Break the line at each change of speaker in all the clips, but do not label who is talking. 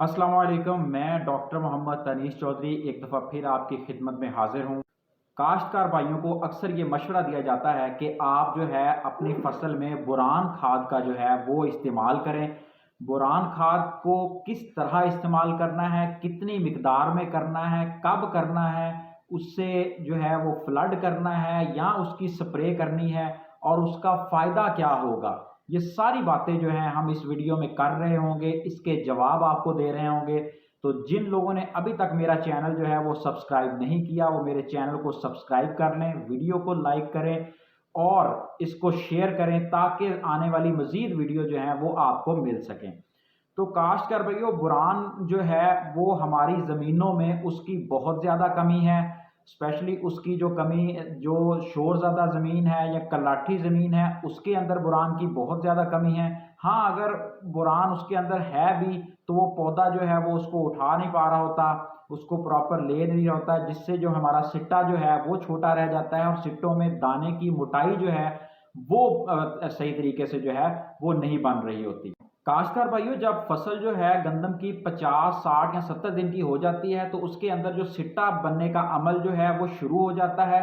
अस्सलाम वालेकुम। मैं डॉक्टर मोहम्मद तनीश चौधरी एक दफ़ा फिर आपकी खिदमत में हाजिर हूँ। काश्तकार भाइयों को अक्सर ये मशवरा दिया जाता है कि आप जो है अपनी फसल में बोरान खाद का जो है वो इस्तेमाल करें। बोरान खाद को किस तरह इस्तेमाल करना है, कितनी मिकदार में करना है, कब करना है, उससे जो है वो फ्लड करना है या उसकी स्प्रे करनी है और उसका फ़ायदा क्या होगा, ये सारी बातें जो हैं हम इस वीडियो में कर रहे होंगे, इसके जवाब आपको दे रहे होंगे। तो जिन लोगों ने अभी तक मेरा चैनल जो है वो सब्सक्राइब नहीं किया, वो मेरे चैनल को सब्सक्राइब कर लें, वीडियो को लाइक करें और इसको शेयर करें ताकि आने वाली मज़ीद वीडियो जो है वो आपको मिल सकें। तो काश्तकार भाइयों, बुरान जो है वो हमारी ज़मीनों में उसकी बहुत ज़्यादा कमी है। स्पेशली उसकी जो कमी, जो शोरज़दा ज़मीन है या कलाठी ज़मीन है, उसके अंदर बुरान की बहुत ज़्यादा कमी है। हाँ, अगर बुरान उसके अंदर है भी तो वो पौधा जो है वो उसको उठा नहीं पा रहा होता, उसको प्रॉपर ले नहीं रहा होता, जिससे जो हमारा सिट्टा जो है वो छोटा रह जाता है और सिट्टों में दाने की मोटाई जो है वो सही तरीके से जो है वो नहीं बन रही होती। काश्तकार भाइयों, जब फसल जो है गंदम की 50, 60 या 70 दिन की हो जाती है तो उसके अंदर जो सिट्टा बनने का अमल जो है वो शुरू हो जाता है।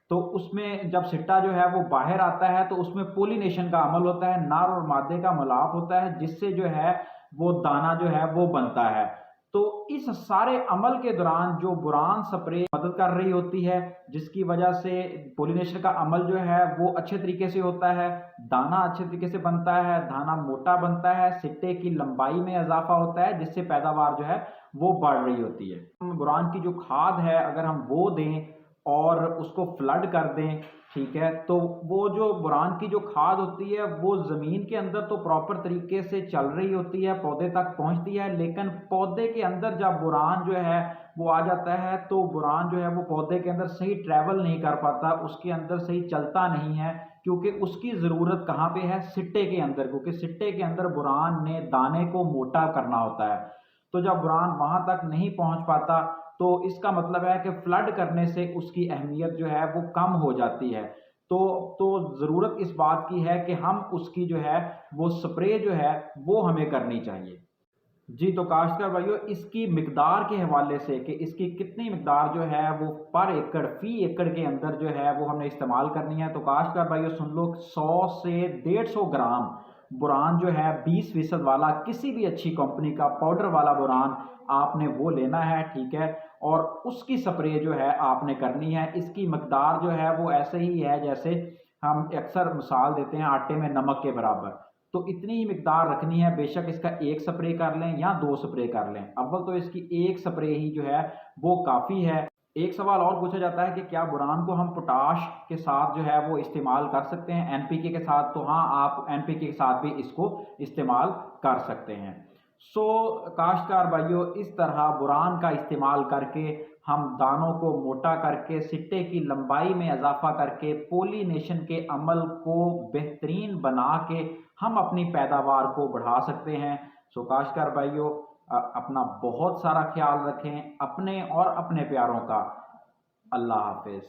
तो उसमें जब सिट्टा जो है वो बाहर आता है तो उसमें पोलिनेशन का अमल होता है, नर और मादे का मिलाप होता है, जिससे जो है वो दाना जो है वो बनता है। तो इस सारे अमल के दौरान जो बुरान स्प्रे मदद कर रही होती है, जिसकी वजह से पोलिनेशन का अमल जो है वो अच्छे तरीके से होता है, दाना अच्छे तरीके से बनता है, दाना मोटा बनता है, सिट्टे की लंबाई में इजाफा होता है, जिससे पैदावार जो है वो बढ़ रही होती है। बुरान की जो खाद है अगर हम वो दें और उसको फ्लड कर दें, ठीक है, तो वो जो बुरान की जो खाद होती है वो ज़मीन के अंदर तो प्रॉपर तरीके से चल रही होती है, पौधे तक पहुंचती है, लेकिन पौधे के अंदर जब बुरान जो है वो आ जाता है तो बुरान जो है वो पौधे के अंदर सही ट्रैवल नहीं कर पाता, उसके अंदर सही चलता नहीं है, क्योंकि उसकी ज़रूरत कहाँ पे है, सिट्टे के अंदर, क्योंकि सिट्टे के अंदर बुरान ने दाने को मोटा करना होता है। तो जब बुरान वहां तक नहीं पहुंच पाता तो इसका मतलब है कि फ्लड करने से उसकी अहमियत जो है वो कम हो जाती है। तो ज़रूरत इस बात की है कि हम उसकी जो है वो स्प्रे जो है वो हमें करनी चाहिए। जी, तो काश्तकार भाइयों, इसकी मिकदार के हवाले से कि इसकी कितनी मिकदार जो है वो पर एकड़, फी एकड़ के अंदर जो है वो हमने इस्तेमाल करनी है, तो काश्तकार भाइयों सुन लो, 100 से 150 ग्राम बुरान जो है 20% वाला किसी भी अच्छी कंपनी का पाउडर वाला बुरान आपने वो लेना है, ठीक है, और उसकी स्प्रे जो है आपने करनी है। इसकी मिकदार जो है वो ऐसे ही है जैसे हम अक्सर मिसाल देते हैं आटे में नमक के बराबर, तो इतनी ही मिकदार रखनी है। बेशक इसका एक स्प्रे कर लें या दो स्प्रे कर लें, अव्वल तो इसकी एक स्प्रे ही जो है वो काफ़ी है। एक सवाल और पूछा जाता है कि क्या बुरान को हम पोटाश के साथ जो है वो इस्तेमाल कर सकते हैं, एनपीके के साथ, तो हाँ, आप एनपीके के साथ भी इसको इस्तेमाल कर सकते हैं। सो काश्तकार भाइयों, इस तरह बुरान का इस्तेमाल करके हम दानों को मोटा करके, सिट्टे की लंबाई में इजाफा करके, पोलिनेशन के अमल को बेहतरीन बना के हम अपनी पैदावार को बढ़ा सकते हैं। सो काश्तकार भाइयों, अपना बहुत सारा ख्याल रखें, अपने और अपने प्यारों का। अल्लाह हाफिज।